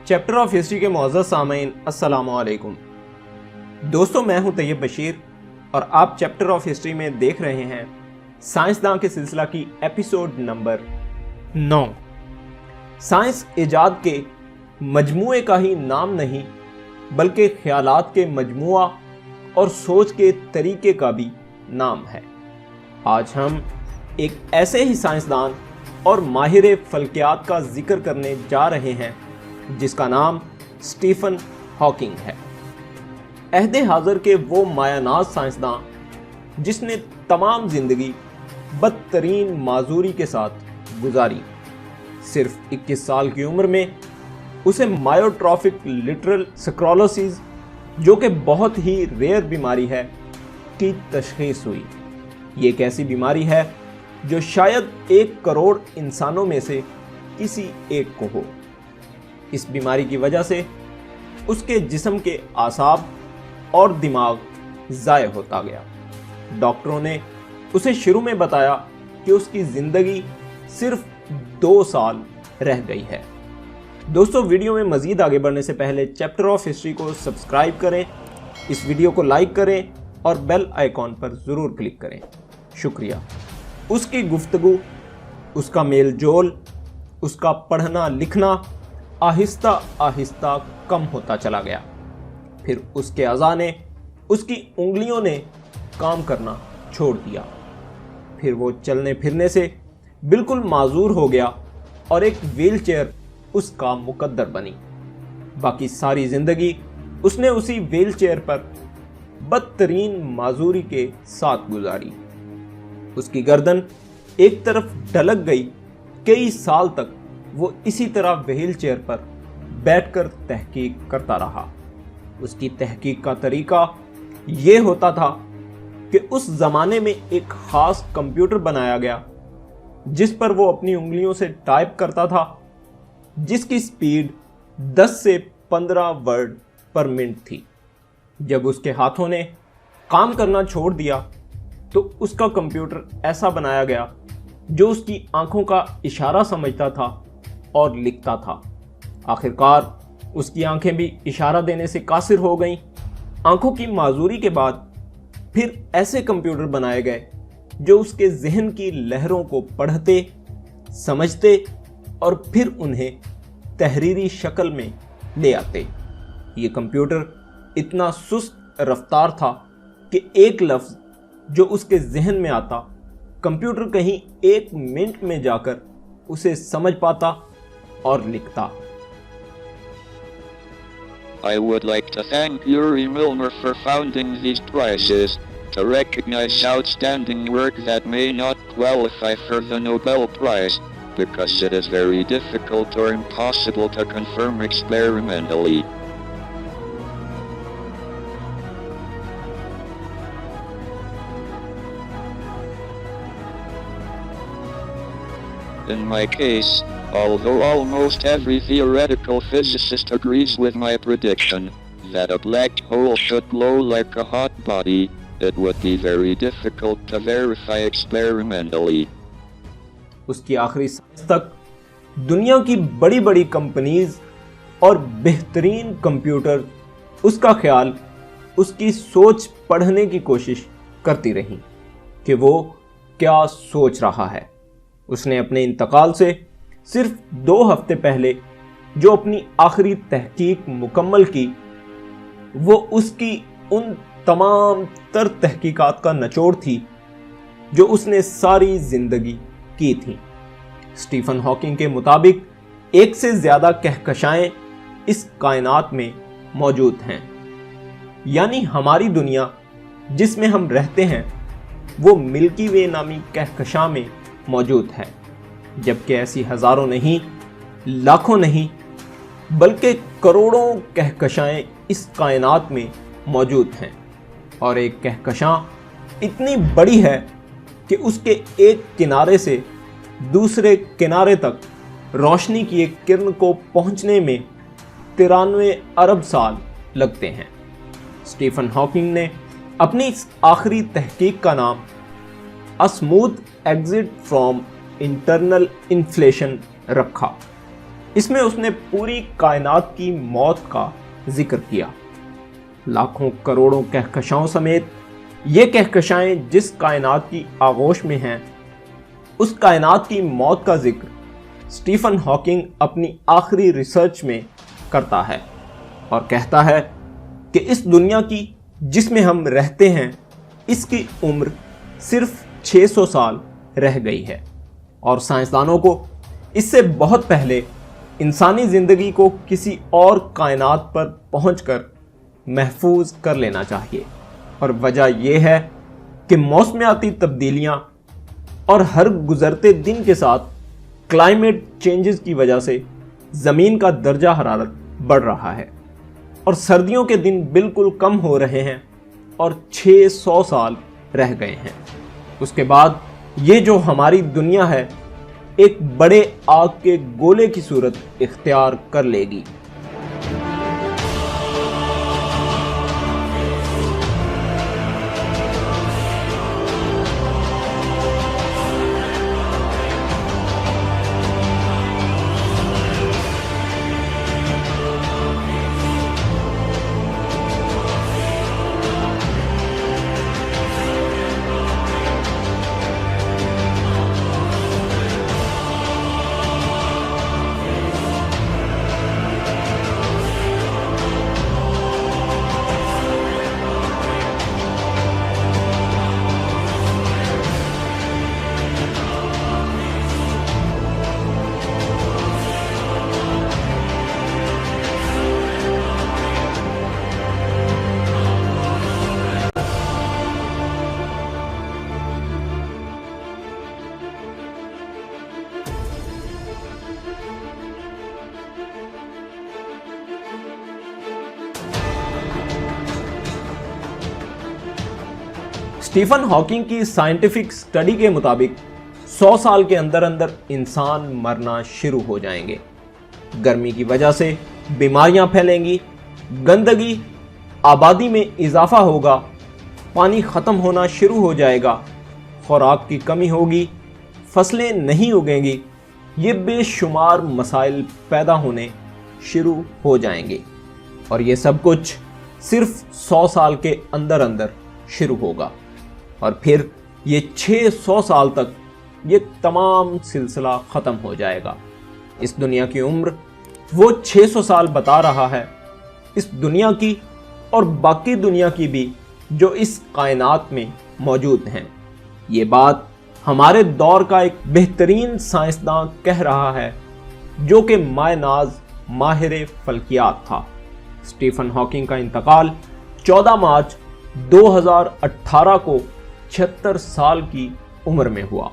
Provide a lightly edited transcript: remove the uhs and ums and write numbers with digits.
Chapter of history کے معزز سامعین السلام علیکم دوستو، میں ہوں طیب بشیر اور آپ چیپٹر آف ہسٹری میں دیکھ رہے ہیں سائنسداں کے سلسلہ کی ایپیسوڈ نمبر 9۔ سائنس ایجاد کے مجموعے کا ہی نام نہیں بلکہ خیالات کے مجموعہ اور سوچ کے طریقے کا بھی نام ہے۔ آج ہم ایک ایسے ہی سائنسدان اور ماہر فلکیات کا ذکر کرنے جا رہے ہیں جس کا نام اسٹیفن ہاکنگ ہے۔ عہد حاضر کے وہ مایہ ناز سائنسداں جس نے تمام زندگی بدترین معذوری کے ساتھ گزاری، صرف 21 سال کی عمر میں اسے مایوٹرافک لیٹرل سکرولوسس، جو کہ بہت ہی ریئر بیماری ہے، کی تشخیص ہوئی۔ یہ ایک ایسی بیماری ہے جو شاید 1 کروڑ انسانوں میں سے کسی ایک کو ہو۔ اس بیماری کی وجہ سے اس کے جسم کے اعصاب اور دماغ ضائع ہوتا گیا۔ ڈاکٹروں نے اسے شروع میں بتایا کہ اس کی زندگی صرف 2 سال رہ گئی ہے۔ دوستو، ویڈیو میں مزید آگے بڑھنے سے پہلے چیپٹر آف ہسٹری کو سبسکرائب کریں، اس ویڈیو کو لائک کریں اور بیل آئیکن پر ضرور کلک کریں۔ شکریہ۔ اس کی گفتگو، اس کا میل جول، اس کا پڑھنا لکھنا آہستہ آہستہ کم ہوتا چلا گیا۔ پھر اس کے اعضاء نے، اس کی انگلیوں نے کام کرنا چھوڑ دیا۔ پھر وہ چلنے پھرنے سے بالکل معذور ہو گیا اور ایک ویل چیئر اس کا مقدر بنی۔ باقی ساری زندگی اس نے اسی ویل چیئر پر بدترین معذوری کے ساتھ گزاری۔ اس کی گردن ایک طرف ڈھلک گئی۔ کئی سال تک وہ اسی طرح ویل چیئر پر بیٹھ کر تحقیق کرتا رہا۔ اس کی تحقیق کا طریقہ یہ ہوتا تھا کہ اس زمانے میں ایک خاص کمپیوٹر بنایا گیا جس پر وہ اپنی انگلیوں سے ٹائپ کرتا تھا، جس کی سپیڈ 10 سے 15 ورڈ پر منٹ تھی۔ جب اس کے ہاتھوں نے کام کرنا چھوڑ دیا تو اس کا کمپیوٹر ایسا بنایا گیا جو اس کی آنکھوں کا اشارہ سمجھتا تھا اور لکھتا تھا۔ آخرکار اس کی آنکھیں بھی اشارہ دینے سے قاصر ہو گئیں۔ آنکھوں کی معذوری کے بعد پھر ایسے کمپیوٹر بنائے گئے جو اس کے ذہن کی لہروں کو پڑھتے، سمجھتے اور پھر انہیں تحریری شکل میں لے آتے۔ یہ کمپیوٹر اتنا سست رفتار تھا کہ ایک لفظ جو اس کے ذہن میں آتا، کمپیوٹر کہیں 1 منٹ میں جا کر اسے سمجھ پاتا اور لکھتا۔ I would like to thank Yuri Milner for founding these prizes, to recognize outstanding work that may not qualify for the Nobel Prize, because it is very difficult or impossible to confirm experimentally. In my case, although almost every theoretical physicist agrees with my prediction that a black hole should glow like a hot body, it would be very difficult to verify experimentally. اس کی آخری سانس تک دنیا کی بڑی بڑی companies اور بہترین کمپیوٹر اس کا خیال، اس کی سوچ پڑھنے کی کوشش کرتی رہیں کہ وہ کیا سوچ رہا ہے۔ اس نے اپنے انتقال سے صرف 2 ہفتے پہلے جو اپنی آخری تحقیق مکمل کی، وہ اس کی ان تمام تر تحقیقات کا نچوڑ تھی جو اس نے ساری زندگی کی تھی۔ اسٹیفن ہاکنگ کے مطابق 1 سے زیادہ کہکشائیں اس کائنات میں موجود ہیں، یعنی ہماری دنیا جس میں ہم رہتے ہیں وہ ملکی وے نامی کہکشاں میں موجود ہے، جبکہ ایسی ہزاروں نہیں، لاکھوں نہیں، بلکہ کروڑوں کہکشائیں اس کائنات میں موجود ہیں۔ اور ایک کہکشاں اتنی بڑی ہے کہ اس کے ایک کنارے سے دوسرے کنارے تک روشنی کی ایک کرن کو پہنچنے میں 93 ارب سال لگتے ہیں۔ اسٹیفن ہاکنگ نے اپنی اس آخری تحقیق کا نام A Smooth Exit from Internal Inflation رکھا۔ اس میں اس نے پوری کائنات کی موت کا ذکر کیا۔ لاکھوں کروڑوں کہکشاؤں سمیت یہ کہکشائیں جس کائنات کی آغوش میں ہیں، اس کائنات کی موت کا ذکر اسٹیفن ہاکنگ اپنی آخری ریسرچ میں کرتا ہے اور کہتا ہے کہ اس دنیا کی جس میں ہم رہتے ہیں اس کی عمر صرف 600 سال رہ گئی ہے، اور سائنسدانوں کو اس سے بہت پہلے انسانی زندگی کو کسی اور کائنات پر پہنچ کر محفوظ کر لینا چاہیے۔ اور وجہ یہ ہے کہ موسمیاتی تبدیلیاں اور ہر گزرتے دن کے ساتھ کلائمیٹ چینجز کی وجہ سے زمین کا درجہ حرارت بڑھ رہا ہے اور سردیوں کے دن بالکل کم ہو رہے ہیں اور 600 سال رہ گئے ہیں۔ اس کے بعد یہ جو ہماری دنیا ہے ایک بڑے آگ کے گولے کی صورت اختیار کر لے گی۔ اسٹیفن ہاکنگ کی سائنٹیفک سٹڈی کے مطابق 100 سال کے اندر اندر انسان مرنا شروع ہو جائیں گے۔ گرمی کی وجہ سے بیماریاں پھیلیں گی، گندگی، آبادی میں اضافہ ہوگا، پانی ختم ہونا شروع ہو جائے گا، خوراک کی کمی ہوگی، فصلیں نہیں اگیں گی، یہ بے شمار مسائل پیدا ہونے شروع ہو جائیں گے، اور یہ سب کچھ صرف 100 سال کے اندر اندر شروع ہوگا، اور پھر یہ 600 سال تک یہ تمام سلسلہ ختم ہو جائے گا۔ اس دنیا کی عمر وہ 600 سال بتا رہا ہے، اس دنیا کی اور باقی دنیا کی بھی جو اس کائنات میں موجود ہیں۔ یہ بات ہمارے دور کا ایک بہترین سائنسداں کہہ رہا ہے جو کہ مائع ناز ماہر فلکیات تھا۔ اسٹیفن ہاکنگ کا انتقال 14 مارچ 2018 کو 76 سال کی عمر میں ہوا۔